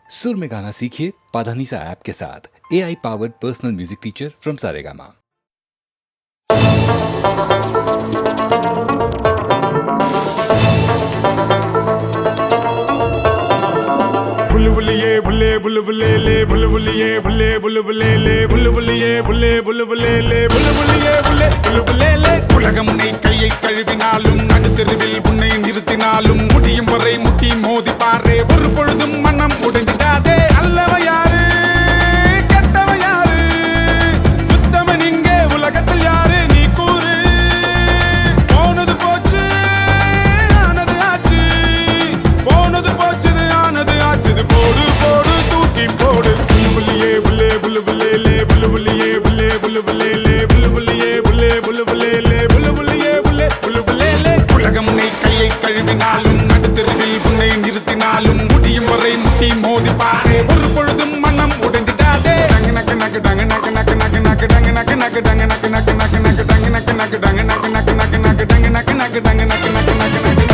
सुर में गाना सीखिए पाधानीसा ऐप के साथ। AI powered personal music teacher from Saregama. बुलबुलिए बुले बुलबुले ले बुलबुलिए बुले बुलबुले ले बुलबुलिए बुले बुलबुले ले बुलबुलिए बुले बुलबुले ले உலகம் உன்னை கையை கழுவினாலும் நடுத்தெருவில் உன்னை நிறுத்தினாலும் முடியும் வரை முட்டி மோதி பாரே ஒரு பொழுதும் மனம் உடைஞ்சிடாதே அல்லவ யாரு கெட்டவ யாரு உத்தமன் இங்கே உலகத்தில் யாரு நீ கூறு போனது போச்சு ஆனது ஆச்சு போனது போச்சுது ஆனது ஆச்சுது போடு போடு தூக்கி போடு புல்லுபுல்லியே புல்லே புல்லுபுல்லே லே புல்லுபுல்லியே புல்லே புல்லுபுல்லே லே புல்லுபுல்லியே புல்லே புல்லுபுல்லே லே புல்லுபுல்லியே புல்லே புல்லுபுல்லே லே உலகம் உன்னை கையை கழுவினாலும் நடுத்தெருவில் உன்னை நிறுத்தினாலும் முடியும் வரை முட்டி மோதி பாரு ஒரு பொழுதும் மனம் உடைந்திடாதே டங்கு நக்கு நக்கு டங்கு நக்கு நக்கு நக்கு நக்கு டங்கு நக்கு நக்கு டங்கு நக்கு நக்கு நக்கு நக்கு டங்கு நக்கு நக்கு டங்கு நக்கு நக்கு நக்கு நக்கு டங்கு நக்கு நக்கு டங்கு நக்கு நக்கு நக்கு நக்கு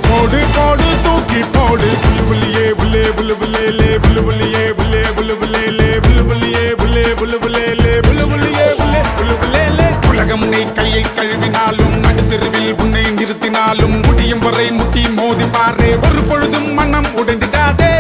போடு போடு தூக்கி போடு புல்லுபுல்லியே புல்லே புல்லுபுல்லே லே புல்லுபுல்லியே புல்லே புல்லுபுல்லே லே புல்லுபுல்லியே புல்லே புல்லுபுல்லே லே புல்லுபுல்லியே புல்லே புல்லுபுல்லே லே உலகம் உன்னை கையை கழுவினாலும் நடுத்தெருவில் உன்னை நிறுத்தினாலும் முடியும் வரை முட்டி மோதி பாரு ஒரு பொழுதும் மனம் உடைந்திடாதே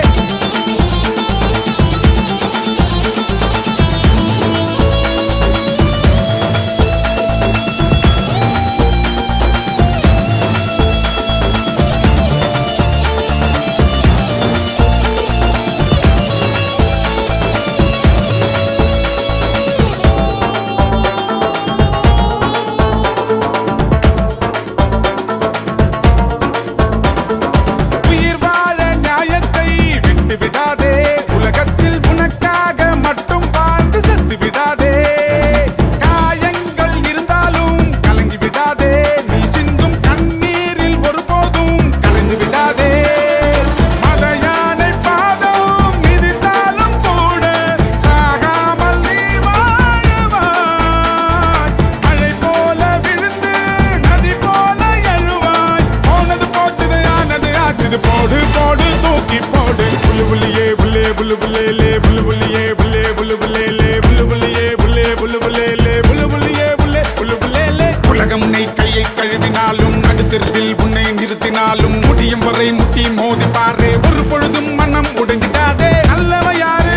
போடு போடு தூக்கி போடு புல்லுபுல்லியே புல்லே புல்லுபுல்லே லே புல்லுபுல்லியே புல்லே புல்லுபுல்லே லே புல்லுபுல்லியே புல்லே புல்லுபுல்லே லே புல்லுபுல்லியே புல்லே புல்லுபுல்லே லே உலகம் உன்னை கையை கழுவினாலும் நடுத்தெருவில் உன்னை நிறுத்தினாலும் முடியும் வரை முட்டி மோதி பாரு ஒரு பொழுதும் மனம் உடைஞ்சிடாதே அல்லவ யாரு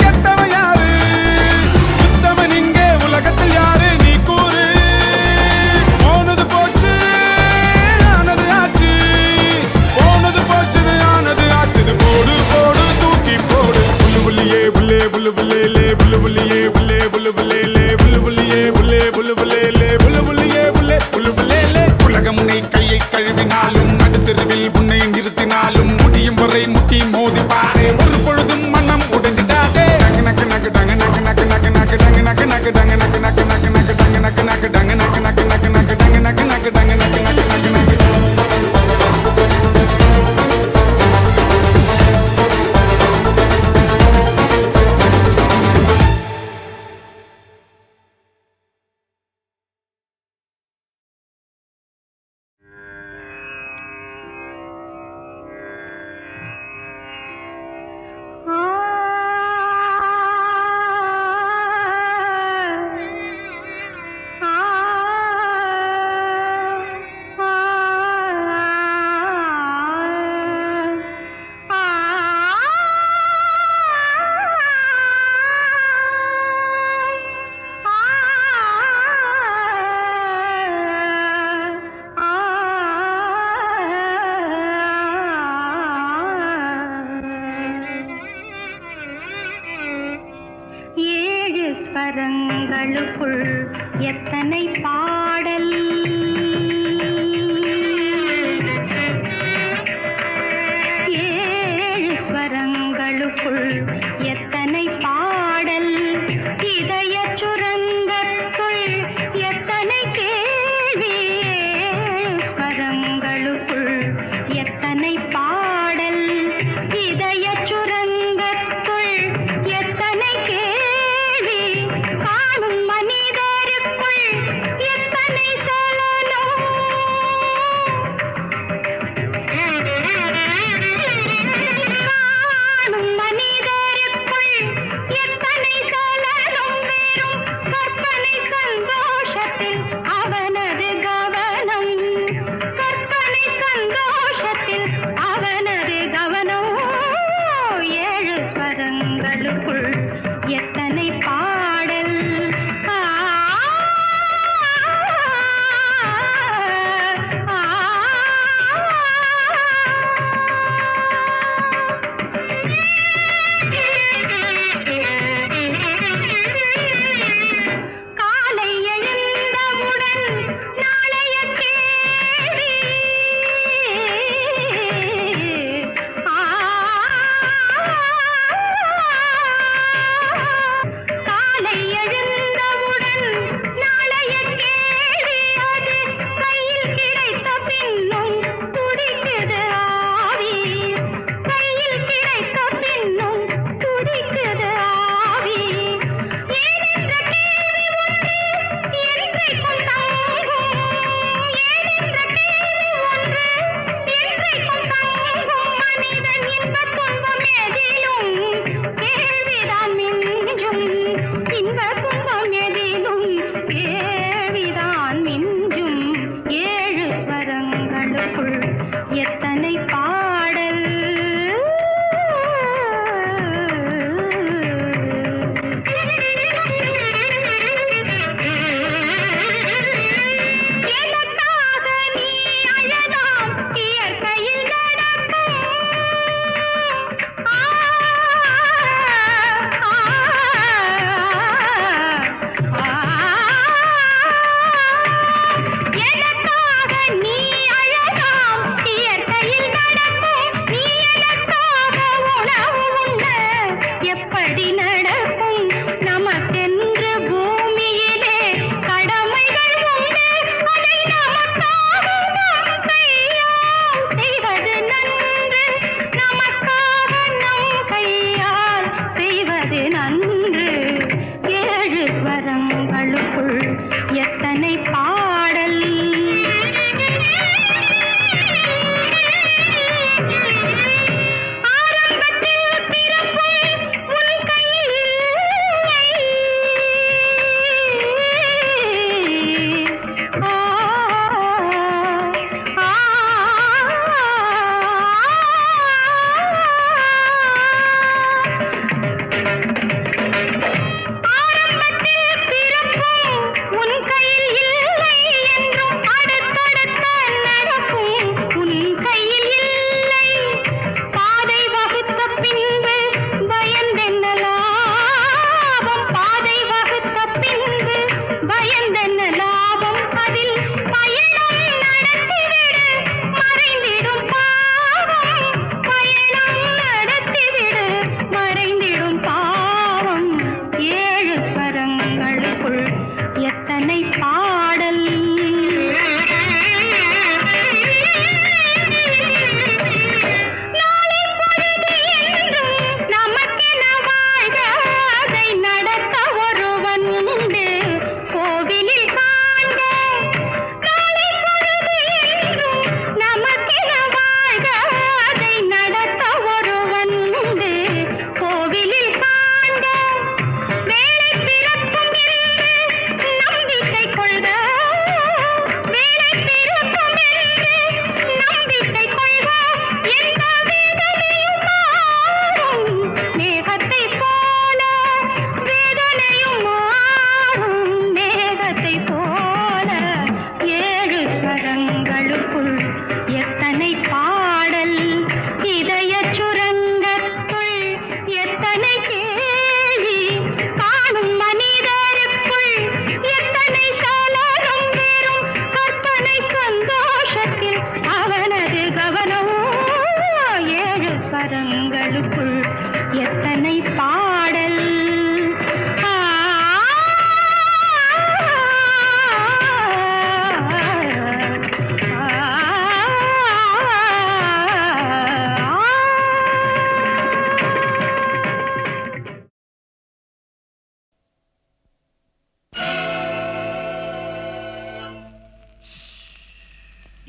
கெட்டவ யாரு உத்தமன் இங்கே உலகத்தில் யாரு நீ கூறு போனது போச்சு ஆனது ஆச்சு போனது போச்சுது ஆனது ஆச்சுது போடு போடு தூக்கி போடு புல்லுபுல்லியே புல்லே புல்லுபுல்லே லே புல்லுபுல்லியே புல்லே புல்லுபுல்லே லே புல்லுபுல்லியே புல்லே புல்லுபுல்லே லே புல்லுபுல்லியே புல்லே புல்லுபுல்லே லே உலகம் உன்னை கையை கழுவினாலும் நடுத்தெருவில் உன்னை நிறுத்தினாலும் முடியும் வரை முட்டி மோதி பாரு ஒரு பொழுதும் மனம் உடைந்திடாதே டங்கு நக்கு நக்கு டங்கு நக்கு நக்கு நக்கு நக்கு டங்கு நக்கு நக்கு டங்கு நக்கு நக்கு நக்கு நக்கு டங்கு நக்கு நக்கு டங்கு நக்கு நக்கு நக்கு நக்கு டங்கு நக்கு நக்கு டங்கு நக்கு நக்கு நக்கு நக்கு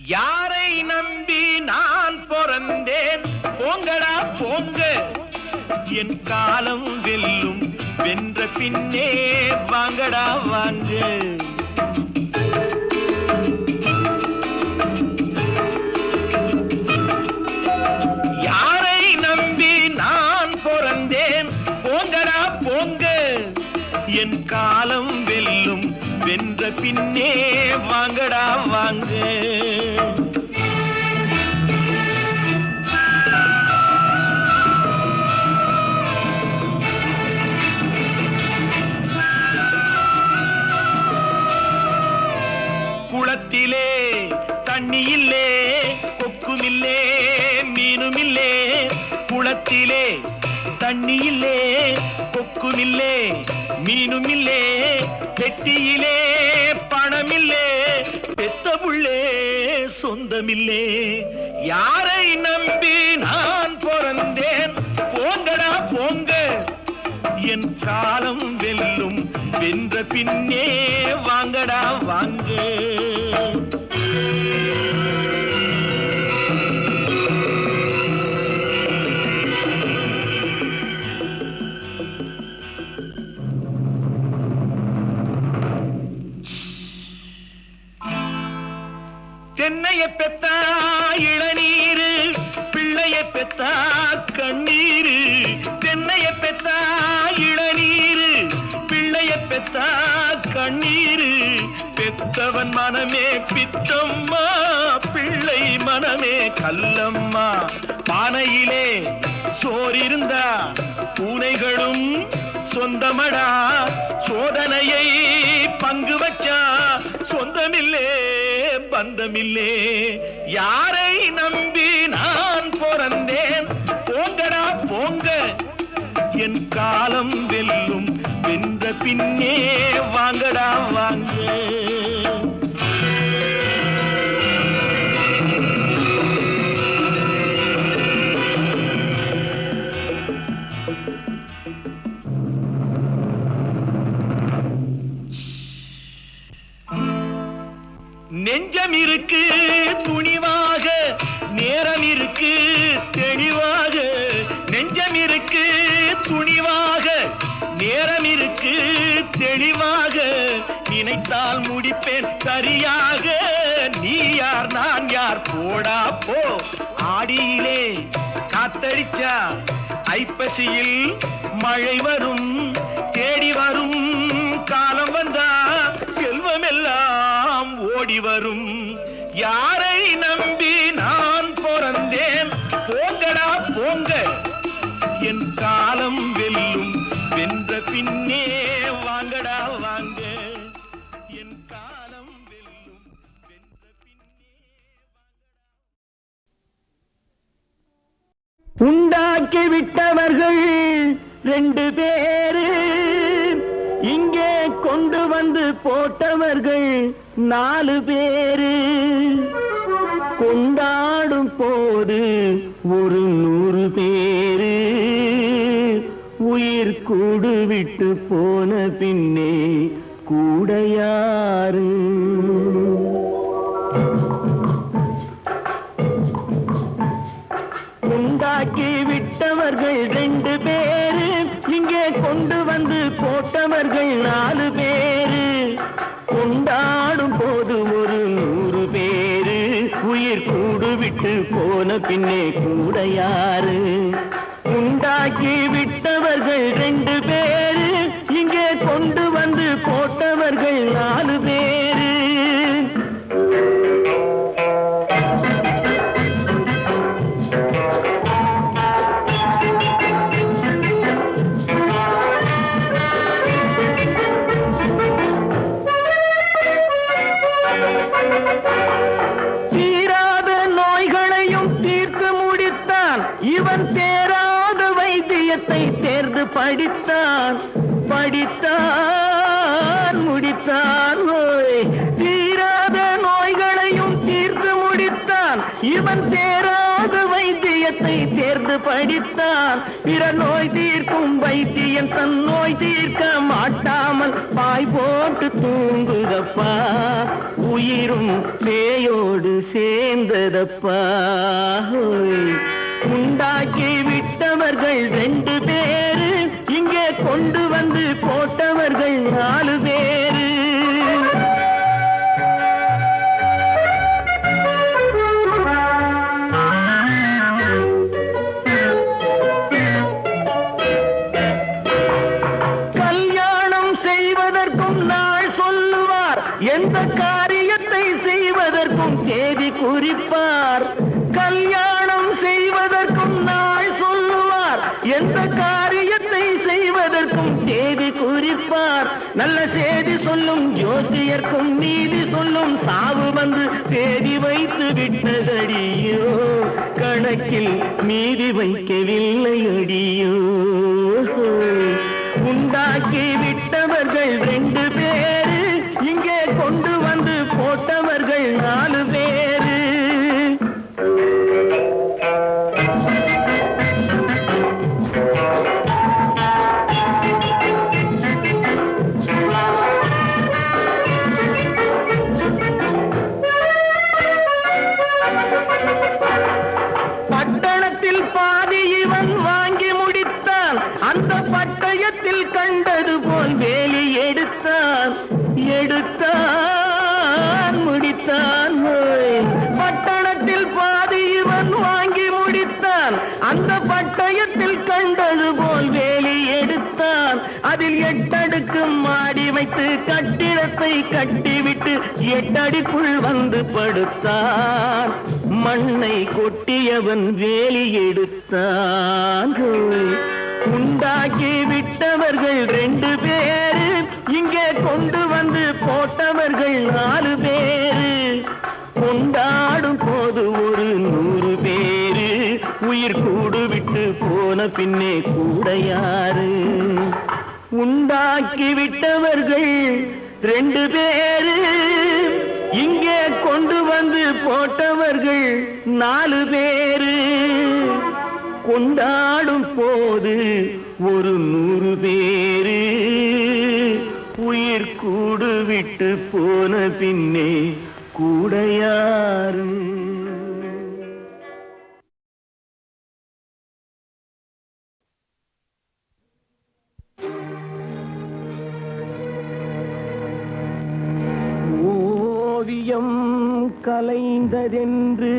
யாரை நம்பி நான் பிறந்தேன் போங்கடா போங்க என் காலம் வெல்லும் வென்ற பின்னே வாங்கடா வாங்க யாரை நம்பி நான் பிறந்தேன் போங்கடா போங்க என் காலம் வெல்லும் வென்ற பின்னே வாங்கடா வாங்க குளத்திலே தண்ணி இல்லே கொக்குமில்லே மீனுமில்லே குளத்திலே தண்ணி இல்லே கொக்குமில்லே மீனுமில்லே பெட்டியிலே பணமில்லே பெத்த புள்ளே சொந்தமில்லே யாரை நம்பி நான் பிறந்தேன் போங்கடா போங்க என் காலம் வெல்லும் வென்ற பின்னே வாங்கடா வாங்க தென்னைய பெத்தா இளநீரு பிள்ளைய பெத்தா கண்ணீரு தென்னைய பெத்தா இளநீரு பிள்ளைய பெத்தா கண்ணீரு பெத்தவன் மனமே பித்தம்மா பிள்ளை மனமே கல்லம்மா பானையிலே சோறிருந்தா பூனைகளும் சொந்தமடா சோதனையை பங்கு வச்சா சொந்தமில்லே பந்தமில்லே யாரை நம்பி நான் பிறந்தேன் போங்கடா போங்க என் காலம் வெல்லும் வென்ற பின்னே வாங்கடா வாங்க நெஞ்சம் இருக்கு துணிவாக நேரம் இருக்கு தெளிவாக நெஞ்சம் இருக்கு துணிவாக நேரம் இருக்கு தெளிவாக நினைத்தால் முடிப்பேன் சரியாக நீ யார் நான் யார் போடா போ ஆடியிலே காத்தடிச்சா ஐப்பசியில் மழை வரும் தேடி வரும் காலம் வந்தா செல்வமெல்லாம் ஓடி வரும் யாரை நம்பி நான் பிறந்தேன் போங்கடா போங்க என் காலம் வெல்லும் வென்ற பின்னே வாங்கடா வாங்க என் காலம் வெல்லும் வென்ற பின்னே உண்டாக்கி விட்டவர்கள் 2 பேரு இங்கே கொண்டு வந்து போட்டவர்கள் 4 பேரு கொண்டாடும் போது ஒரு 100 பேரு உயிர் கூடு விட்டு போன பின்னே கூட யாரு உண்டாக்கி விட்டவர்கள் 2 பேரு இங்கே கொண்டு வந்து போட்டவர்கள் 4 பேரு கொண்டாடும் போது ஒரு 100 பேரு உயிர் கூடு விட்டு போன பின்னே கூட யாரு உண்டாக்கி விட்டவர்கள் 2 பேரு இங்கே கொண்டு வந்து போட்டவர்கள் 4 பேரு தீராத நோய்களையும் தீர்த்து முடித்தான் இவன் தேராத வைத்தியத்தை தேர்ந்து படித்தான் முடித்தான் தீராத நோய்களையும் தீர்த்து முடித்தான் இவன் தேராத வைத்தியத்தை தேர்ந்து படித்தான் பிற நோய் தீர்க்கும் வைத்தியன் தன் நோய் தீர்க்க மாட்டாமல் பாய் போட்டு தூங்குதப்பா உயிரும் பேயோடு சேர்ந்ததப்பா. உண்டாக்கி விட்டவர்கள் 2 பேரு, இங்கே கொண்டு வந்து போட்டவர்கள் 4 பேரு. கல்யாணம் செய்வதற்கும் நாள் சொல்லுவார், எந்த காரியத்தை செய்வதற்கும் தேதி குறிப்பார். கல்யாணம் செய்வதற்கும் நாள் சொல்லுவார், எந்த காரியத்தை செய்வதற்கும் தேதி குறிப்பார். நல்ல செய்தி சொல்லும் ஜோசியர்க்கும் நீதி சொல்லும் சாவு வந்து தேதி வைத்து விட்டதடியோ, கணக்கில் மீதி வைக்கவில்லை அடியோ. உண்டாக்கி விட்டவர்கள் 2 பேரு, இங்கே கொண்டு வந்து போட்டவர்கள் 4 பேரு. பட்டணத்தில் பாதி இவன் வாங்கி முடித்தான், அந்த பட்டயத்தில் கண்டது போல் வேலி எடுத்தான் முடித்தான். பட்டணத்தில் பாதி இவன் வாங்கி முடித்தான், அந்த பட்டயத்தில் கண்டது போல் வேலி எடுத்தான். அதில் 8 அடுக்கு மாடி வைத்து கட்டிடத்தை கட்டிவிட்டு 8 அடிக்குள் வந்து படுத்தான். மண்ணை கொட்டியவன் வேலி எடுத்தான். உண்டாக்கி விட்டவர்கள் 2 பேரு, இங்கே கொண்டு வந்து போட்டவர்கள் 4 பேரு. கொண்டாடும் போது ஒரு 100 பேரு, உயிர் கூடு விட்டு போன பின்னே கூட யாரு? உண்டாக்கி விட்டவர்கள் 2 பேரு, இங்கே கொண்டு வந்து போட்டவர்கள் 4 பேரு. கொண்டாடும் போது ஒரு 100 பேரு, உயிர் கூடு விட்டு போன பின்னே கூட யாரு? ஓவியம் கலைந்ததென்று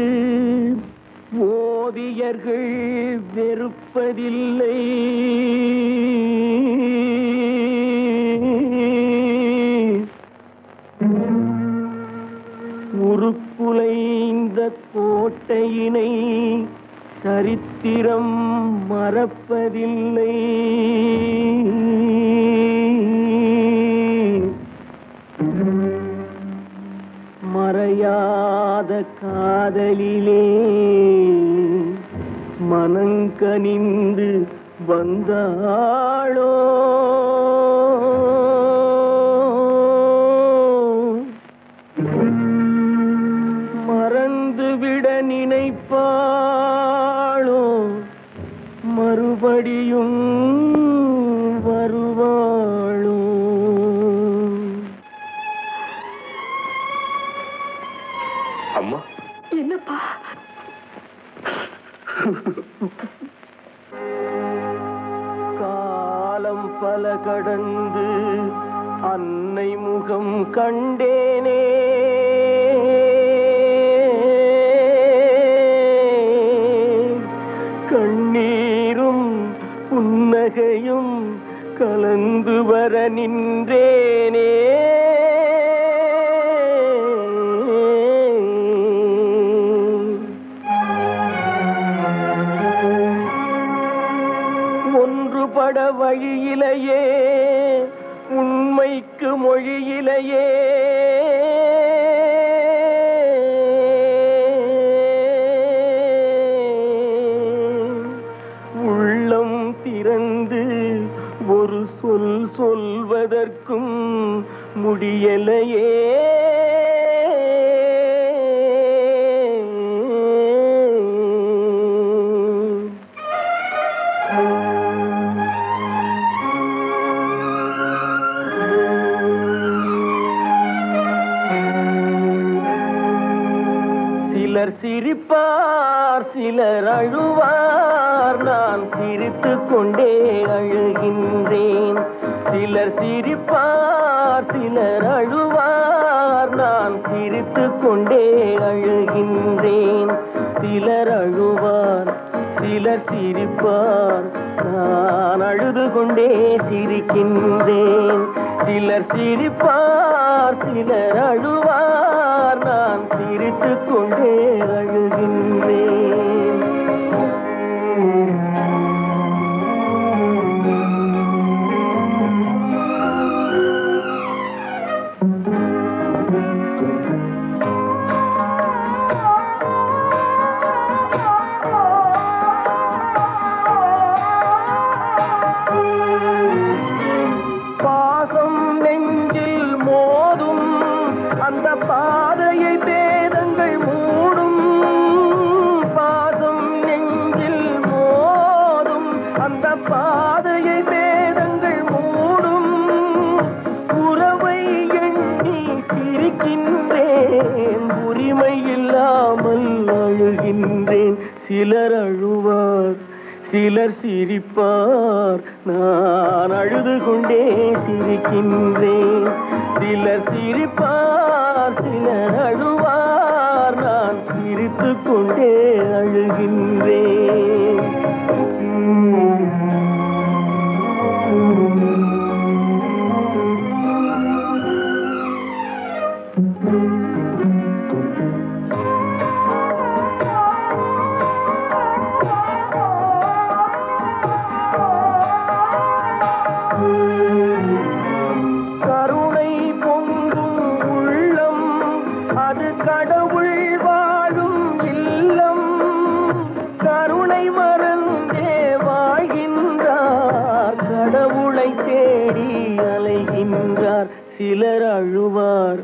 ஓவியர்கள் வெறுப்பதில்லை. உருக்குலைந்த கோட்டையினை சரித்திரம் மறப்பதில்லை. மறையாத காதலிலே மனங்கனிந்து வந்தாளோ, மறந்துவிட நினைப்பாளோ, மறுபடியும் வருவாளோ? அம்மா, என்னப்பா? காலம் பல கடந்து அன்னை முகம் கண்டேனே, கண்ணீரும் புன்னகையும் கலந்து வர நின்றேனே. ஒன்றுபட வழியிலேயே, உண்மைக்கு மொழியிலேயே, உள்ளம் திறந்து ஒரு சொல் சொல்வதற்கும் முடியலையே. சிலர் சிரிப்பார் சிலர் அழுவார் நான் சிரித்துக் கொண்டே அழுகின்றேன் சிலர் சிரிப்பார் சிலர் அழுவார் நான் சிரித்துக் கொண்டே அழுகின்றேன் சிலர் அழுவார் சிலர் சிரிப்பார் நான் அழுது கொண்டே சிரிக்கின்றேன் சிலர் சிரிப்பார் சிலர் அழுவார் நான் சிரித்துக் கொண்டே அழுகின்றேன் பாதையை பேதங்கள் மூடும் பாசம் நெஞ்சில் மோதும் அந்த பாதையை பேதங்கள் மூடும் உறவை எண்ணி சிரிக்கின்றேன் உரிமை இல்லாமல் அழுகின்றேன் சிலர் அழுவார் சிலர் சிரிப்பார் நான் அழுது கொண்டே சிரிக்கின்றேன் சிலர் சிரிப்பார் சிலர் அழுவார் நான் சிரித்துக் கொண்டே அழுகின்றேன் சிலர் அழுவார்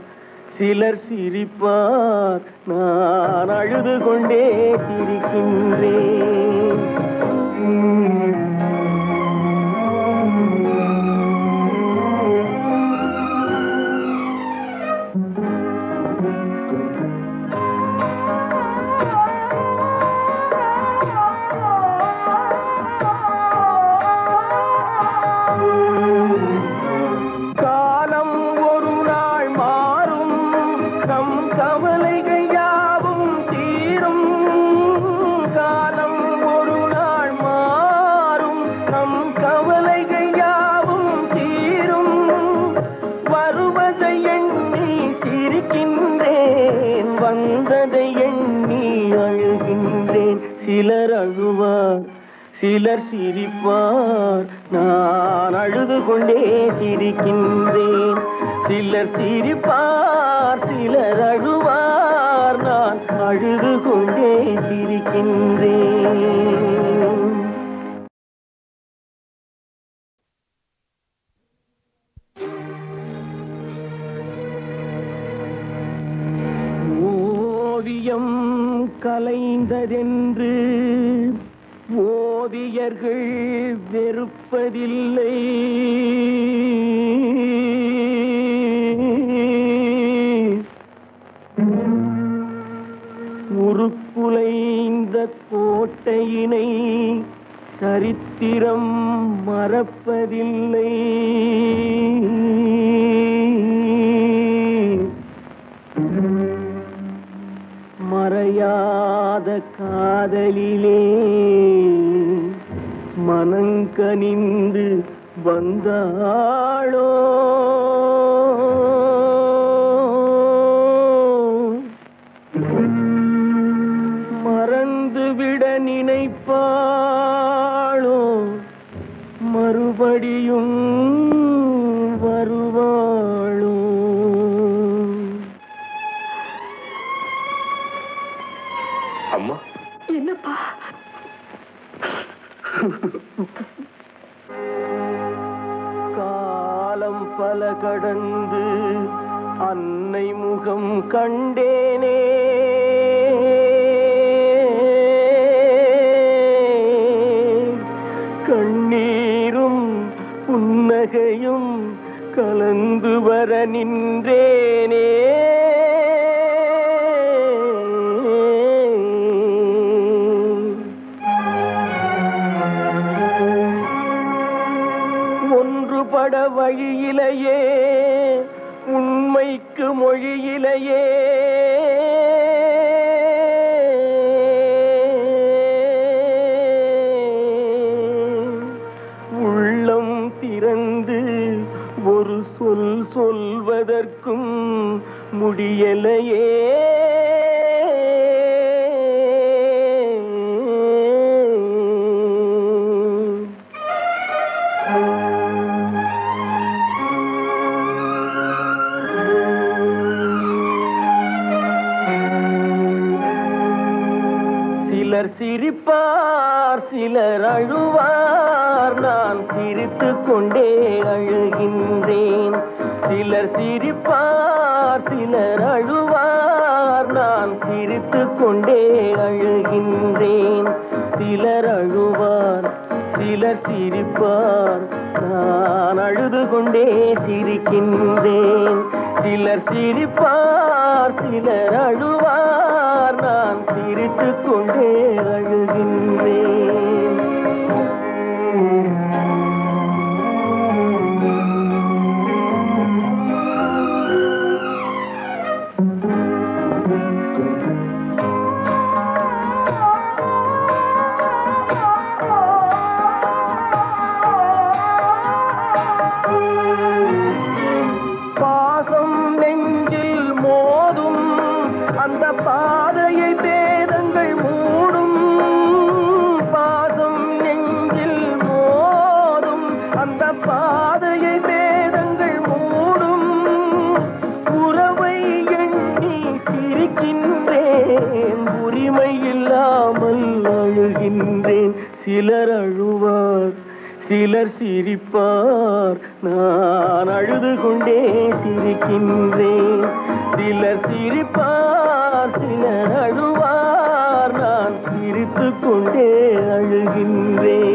சிலர் சிரிப்பார் நான் அழுது கொண்டே சிரிக்கின்றேன் சிலர் அழுவார் சிலர் சிரிப்பார் நான் அழுது கொண்டே சிரிக்கின்றேன் சிலர் சிரிப்பார் சிலர் அழுவார் நான் அழுது கொண்டே சிரிக்கின்றேன் ஓவியம் கலைந்ததென்று ஓவியர்கள் வெறுப்பதில்லை உருக்குலைந்த கோட்டையினை சரித்திரம் மறப்பதில்லை மறையாத காதலிலே மனங்கனிந்து வந்தாளோ மறந்துவிட நினைப்பாளோ மறுபடியும் வருவாளோ அம்மா என்னப்பா காலம் பல கடந்து அன்னை முகம் கண்டேனே கண்ணீரும் புன்னகையும் கலந்து வர நின்றேனே வழியிலேயே உண்மைக்கு மொழியிலேயே உள்ளம் திறந்து ஒரு சொல் சொல்வதற்கும் முடியலையே. சிலர் சிரிப்பார் சிலர் அழுவார், நான் சிரித்துக் கொண்டே அழுகின்றேன். சிலர் சிரிப்பார் சிலர் அழுவார், நான் சிரித்துக் கொண்டே அழுகின்றேன். சிலர் அழுவார் சிலர் சிரிப்பார், நான் அழுது கொண்டே சிரிக்கின்றேன். சிலர் சிரிப்பார் சிலர் அழுவார், நான் சிரித்துக் கொண்டே அழுகின்றேன். பாதையை பேதங்கள் மூடும், பாசம் நெஞ்சில் மோதும், அந்த பாதையை பேதங்கள் மூடும். உறவை எண்ணி சிரிக்கின்றேன், உரிமை இல்லாமல் அழுகின்றேன். சிலர் அழுவார் சிலர் சிரிப்பார், நான் அழுது கொண்டே சிரிக்கின்றேன். சிலர் சிரிப்பார் சிலர் அழுவார், நான் சிரித்துக் கொண்டே அழுகின்றேன்.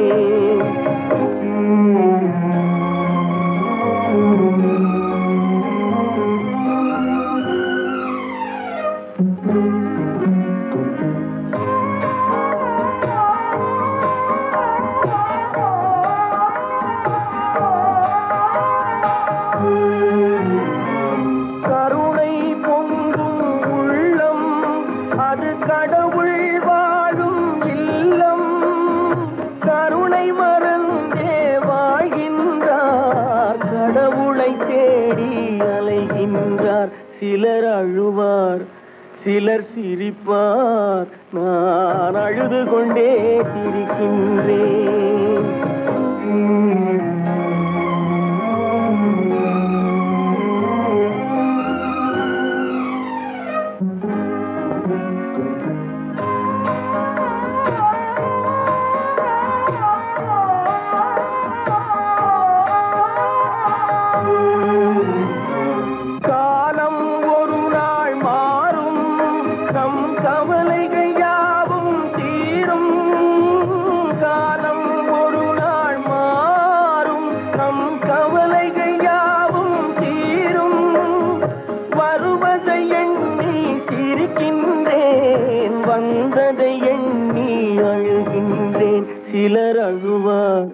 சிலர் அழுவார் சிலர் சிரிப்பார், நான் அழுது கொண்டே சிரிக்கின்றேன். வந்ததை எண்ணி அழுகின்றேன். சிலர் அழுவார்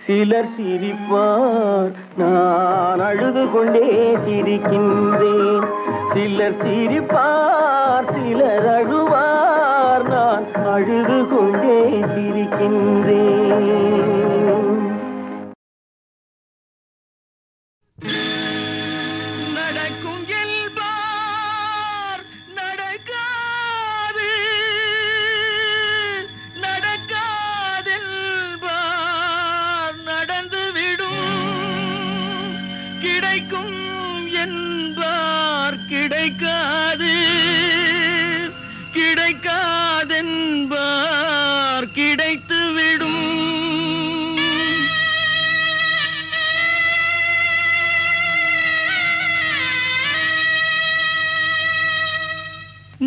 சிலர் சிரிப்பார், நான் அழுது கொண்டே சிரிக்கின்றேன். சிலர் சிரிப்பார் சிலர் அழுவார், நான் அழுது கொண்டே சிரிக்கின்றேன். நடக்கும் கிடைக்காது கிடைக்காதென்பார் கிடைத்துவிடும்.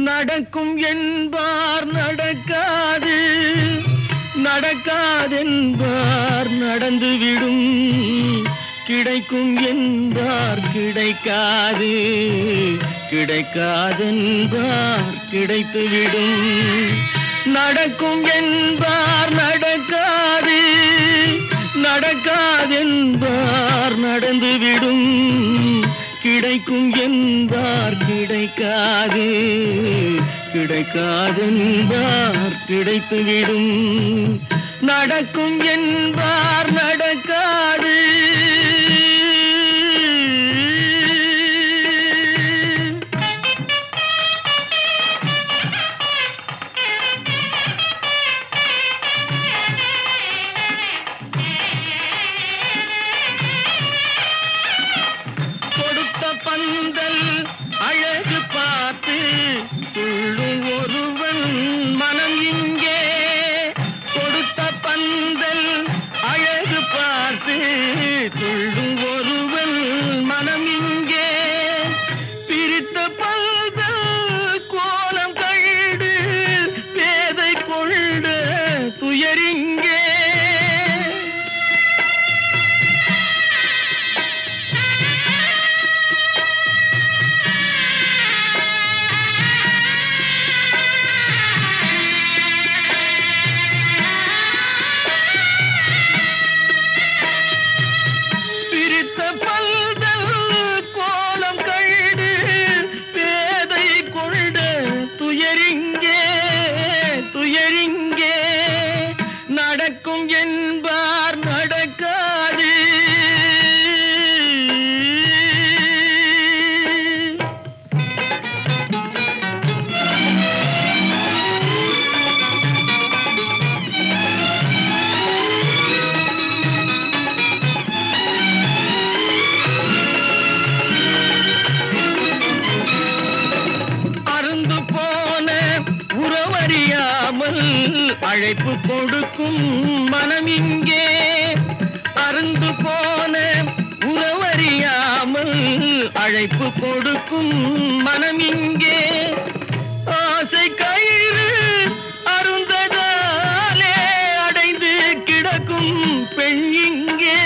நடக்கும் என்பார் நடக்காது, நடக்காதென்பார் நடந்துவிடும். கிடைக்கும் என்பார் கிடைக்காது, கிடைக்காதென்பார் கிடைத்துவிடும். நடக்கும் என்பார் நடக்காது, நடக்காதென்பார் நடந்துவிடும், கிடைக்கும் என்பார் கிடைக்காது, கிடைக்காதென்பார் கிடைத்துவிடும், நடக்கும் என்பார் நடக்காது. பந்தல் அழகு பார்த்து துள்ளும் ஒருவன் மனம் இங்கே, கொடுத்த பந்தல் அழகு பார்த்து துள்ளும் ஒருவன் மனம் இங்கே, பிரித்த பந்தல் கோலம் கண்டு பேதை கொண்ட துயரிங்கே. நடக்கும் என்பார் நடக்காது. அருந்து போன உறவறியாமல் அழைப்பு கொடுக்கும் மனம் இங்கே, அருந்து போன உறவறியாமல் அழைப்பு கொடுக்கும் மனம் இங்கே, ஆசை கயிறு அருந்ததாலே அடைந்து கிடக்கும் பெண் இங்கே.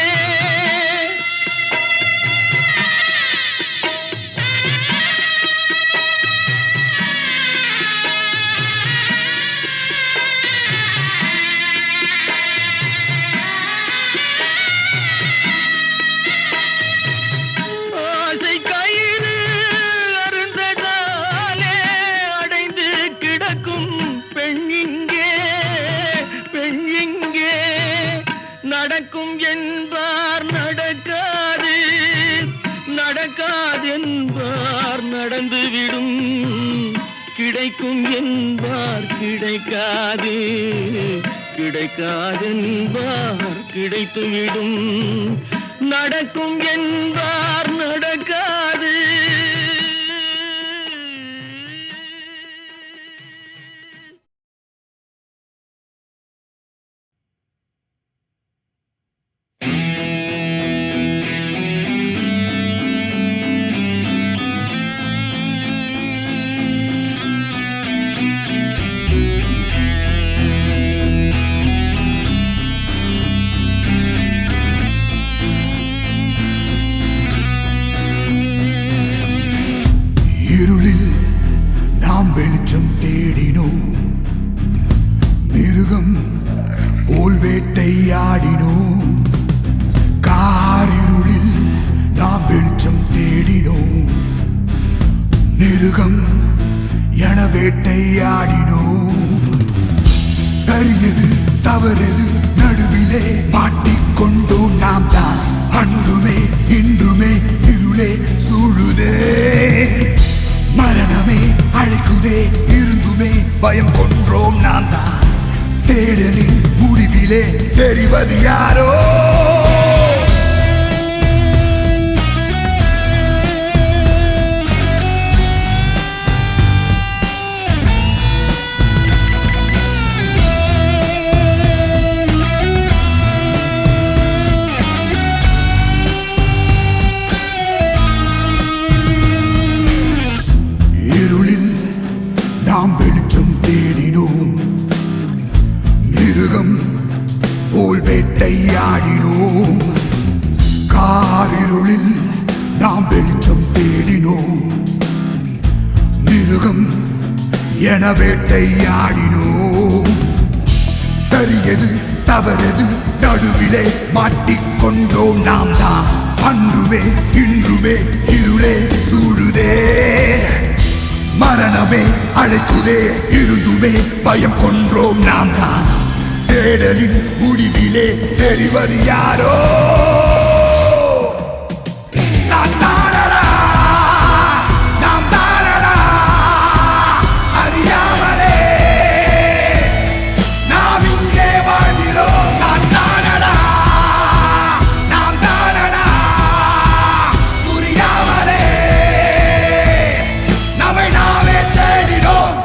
நடக்கும் என்பார் நடக்காது, நடக்காதென்பார் நடந்துவிடும், கிடைக்கும் என்பார் கிடைக்காது, கிடைக்காதென்பார் கிடைத்துவிடும், நடக்கும் என்பார் நடக்காது. இருளில் நாம் வெளிச்சம் தேடினோம், மிருகம் போல் வேட்டையாடினோம். காரிருளில் நாம் வெளிச்சம் தேடினோம், மிருகம் என வேட்டையாடினோம். சரியது தவறது நடுவிலே மாட்டிக்கொண்டோம் நாம் தான், அன்றுமே இன்றுமே இருளே சூழுதே. மரணமே அழைக்குதே இருந்துமே பயம் கொன்றோம் நான் தான், தேடலின் முடிவிலே தெரிவது யாரோ. இருளில் நாம் வெளிச்சம் தேடினோம், மிருகம் போல் வேட்டையாடினோம். காரிருளில் நாம் வெளிச்சம் தேடினோம், மிருகம் என வேட்டையாடினோம். சரியது தவறது நடுவிலே மாட்டிக்கொண்டோம் நாம் தான். அன்றுமே இன்றுமே இருளே சூழுதே, மரணமே அழைக்குதே, இருந்துமே பயம் கொன்றோம் நாம் தான். தேடலின் முடிவிலே தெரிவது யாரோ சாத்தானடா, நாம் தானடா, அறியாமலே நாம் இங்கே வாழ்கிறோம். சாத்தானடா, நாம் தானடா, புரியாமலே நம்மை நாமே தேடினோம்.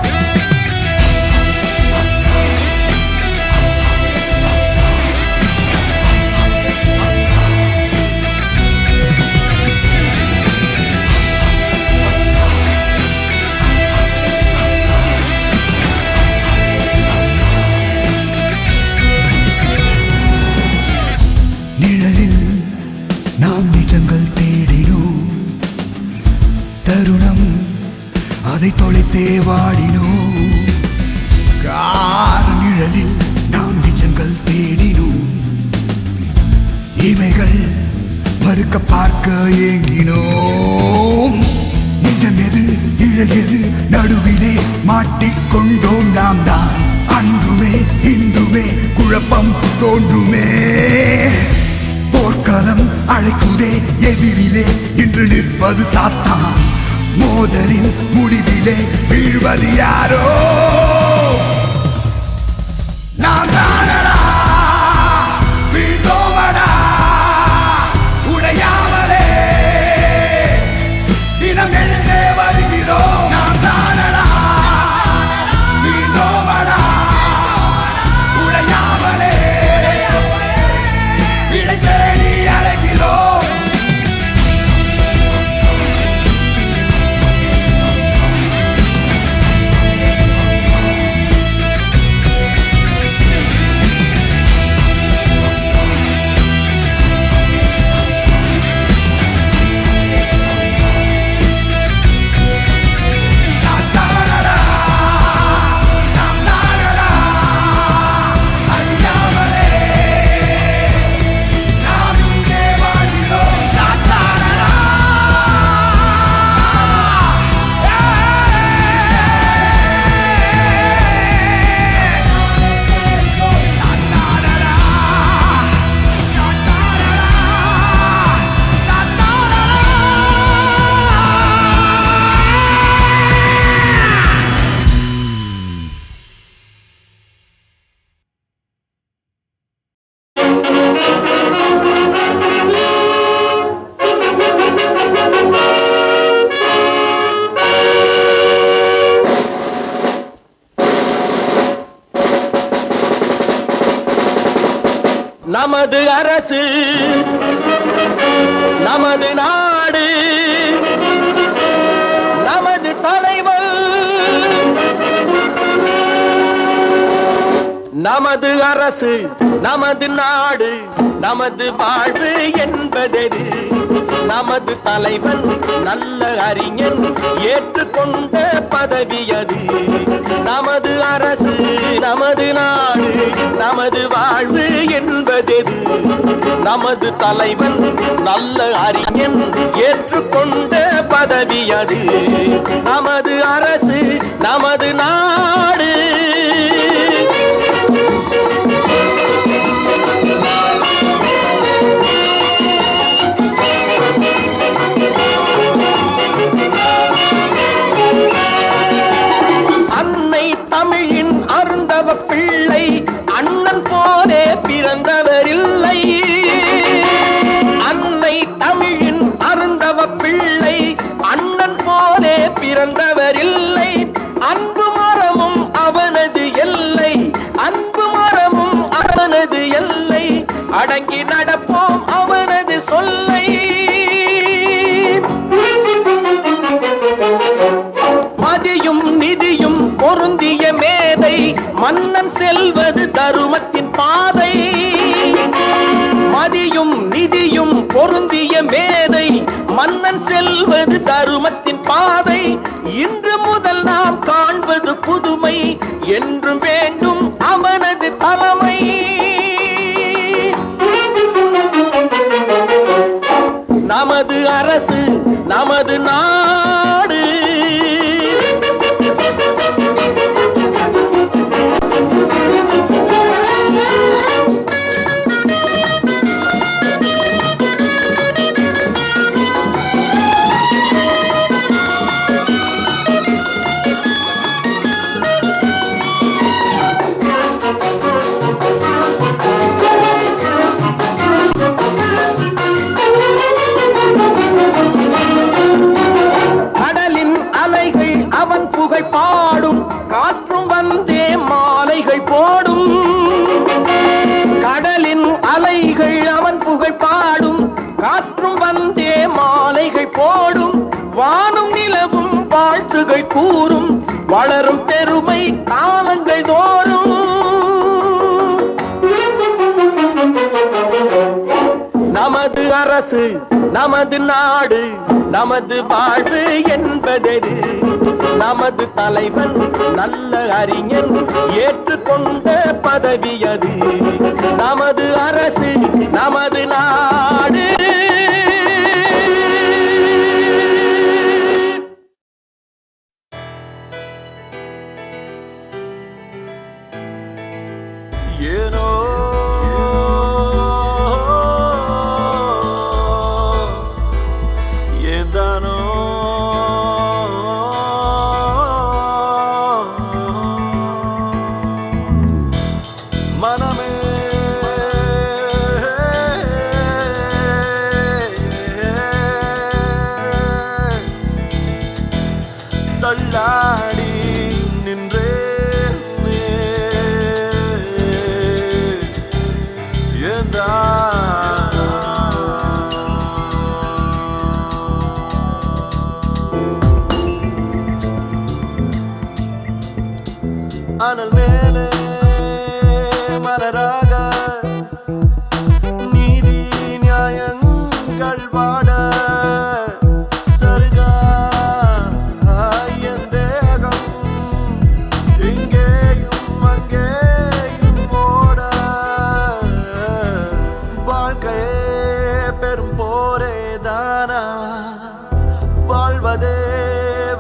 நிழலில் நாம் நிஜங்கள் தேடினோம், தருணம் அதை தொலைத்தே வாடினோம். கார் நிழலில் நாம் நிஜங்கள் தேடினோம், இவைகள் மறுக்க பார்க்க ஏங்கினோம். நிஜம் எது நிழல் எது நடுவிலே மாட்டிக்கொண்டோம் நாம் தான். அன்றுமே இன்றுமே குழப்பம் தோன்றுமே, போர்க்களம் அழைக்குதே, எதிரிலே இன்று நிற்பது சாத்தான். மோதலின் முடிவிலே வீழ்வது யாரோ நாம் தானடா, வீழ்ந்தோமடா உடையாமலே தினம் எழுந்தே வருகிறோம். நாம் தானடா, வீழ்ந்தோமடா உடையாமலே விடை தேடி அழைக்கிறோம். சாத்தானடா, நாம் தானடா, அறியாமலே நாம் இங்கே வாழ்கிறோம். சாத்தானடா, சாத்தானடா, நமது அரசு, நமது நாடு, நமது தலைவர், நமது அரசு, நமது நாடு, நமது வாழ்வு என்பதெது. நமது தலைவன் நல்ல அறிஞன் ஏற்றுக்கொண்ட பதவி அது. நமது அரசு, நமது நாடு, நமது வாழ்வு என்பதெது. நமது தலைவன் நல்ல அறிஞன் ஏற்றுக்கொண்ட பதவி அது. நமது அரசு, நமது நாடு. அன்னை தமிழின் அருந்தவ பிள்ளை அண்ணன் போலே பிறந்தவரில்லை. அன்னை தமிழின் அருந்தவ பிள்ளை அண்ணன் போலே பிறந்தவரில்லை. அன்பு மரமும் அவனது எல்லை, அன்பு மரமும் அவனது எல்லை. அடங்கி நடப்போம் அவனது சொல்லை. மதியும் நிதியும் பொருந்திய மேதை, மன்னன் செல்வது தருமத்தின் பாதை. மதியும் நிதியும் பொருந்திய மேதை, மன்னன் செல்வது தருமத்தின் பாதை. இன்று முதல் நாம் காண்பது புதுமை, என்றும் வேண்டும் அவனது தலைமை. வளரும் பெருமை காலங்கள் தோறும். நமது அரசு, நமது நாடு, நமது வாழ்வு என்பதெது. நமது தலைவன் நல்ல அறிஞன் ஏற்றுக்கொண்ட பதவி அது. நமது அரசு, நமது நாடு. ஏனோ ஏந்தானோ மனமே தள்ளாடி நின்றே அனல் மேலே மலராக நீதி நியாயங்கள் வாட சருகா என் தேகம் இங்கேயும் அங்கேயும் ஓட வாழ்க்கையே பெரும் போரே தானா வாழ்வதே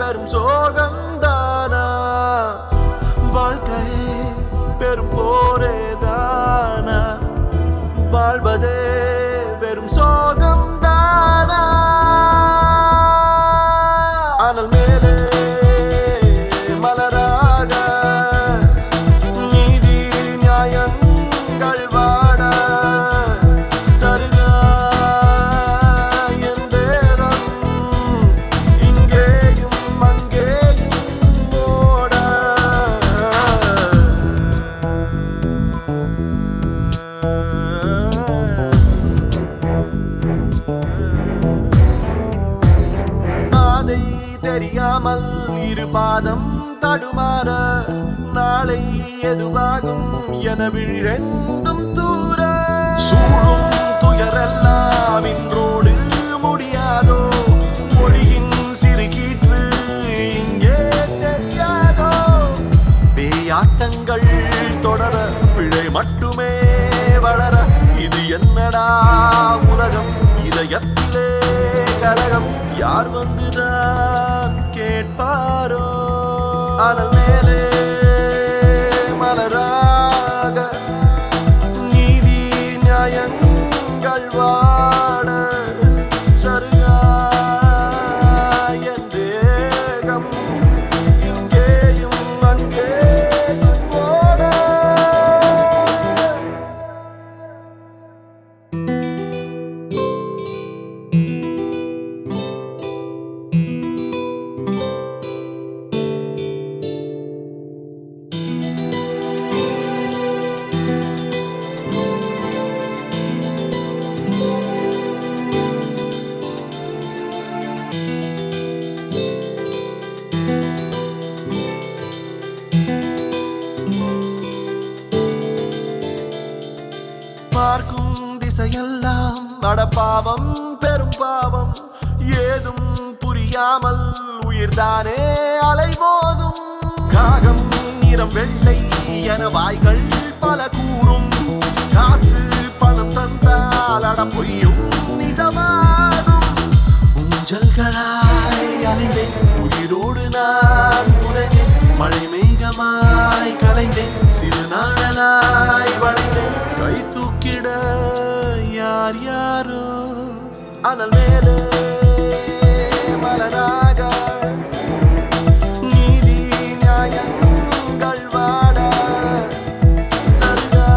வெறும் சோகம் தானா வாழ்க்கை பெரும் போரே தானா வாழ்வதே வெறும் சோகம் தானா அனல் மேலே மலராக நீதி நியாயங்கள் வாட சருகா என் தேகம் இங்கேயும் அங்கேயும் ஓட பாதை தெரியாமல் இரு பாதம் தடுமாற நாளை எதுவாகும் என விழிரெண்டும் தூர சூழும் துயரெல்லாம் இன்றோடு முடியாதோ மொழியின் சிறுகீற்று இங்கே தெரியாதோ பேயாட்டங்கள் தொடர பிழை மட்டுமே வளர இது என்னடா உலகம் இதயத்திலே கலகம் யார் வந்துதான் கேட்பாரோ அனல் மேலே மலராக நீதி நியாயங்கள் வாட சருகா என் தேகம் இங்கேயும் அங்கேயும் ஓட பார்க்கும் திசையெல்லாம் அடப்பாவம் பெரும் பாவம் ஏதும் புரியாமல் உயிர்தானே அலைமோதும் காகம் நிறம் வெள்ளை என வாய்கள் பல கூறும் காசு பணம் தந்தால் அட பொய்யும் நிஜமாகும் ஊஞ்சல்களாய் அலைந்தேன் உயிரோடு நான் புதைந்தேன் மழை மேகமாய் கலைந்தேன் சிறு நாளனாய் வளைந்தேன் கை தூக்கிட யார் யாரோ அனல் மேலே மலராக நீதி நியாயங்கள் வாட சருகா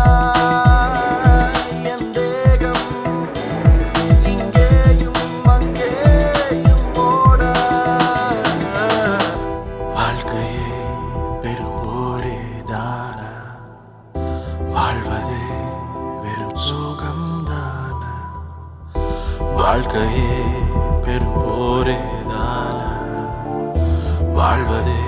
என் தேகம் இங்கேயும் அங்கேயும் ஓட வாழ்க்கையே பெரும் போரே தானா வாழ்வதே வெறும் சோகம் தானா வாழ்க்கையே பெரும் போரே தானா வாழ்வதே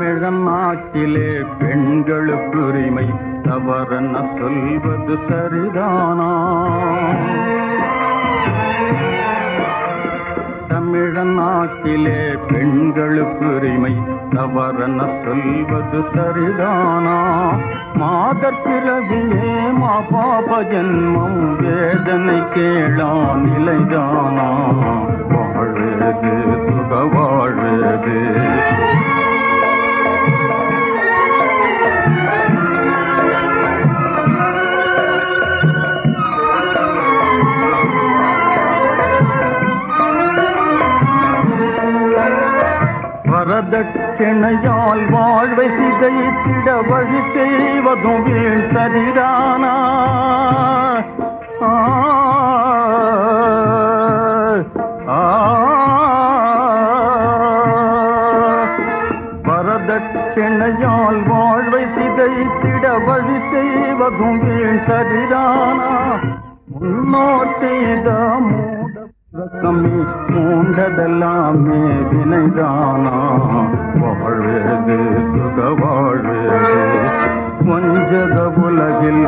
தமிழ்நாட்டிலே பெண்களுக்கு உரிமை தவறென சொல்வது சரிதானா? தமிழ்நாட்டிலே பெண்களுக்கு உரிமை தவறென சொல்வது சரிதானா? மாதர் பிறவியே பாப ஜென்மம் வேதனை கேளா நிலைதானா? வாழ்வேது சுக வாழ்வேது வரதட்சணையால் வாழ்வை சிதைத்திட வழி செய்வதும் வீண் சரிதானா? வரதட்சணையால் வாழ்வை சிதைத்திட வழி செய்வதும் வீண் சரிதானா? முன்னோர் செய்த மூண்டதெல்லாமே வினைதானா? வாழ்வேது சுக வாழ்வேது வஞ்சக உலகில்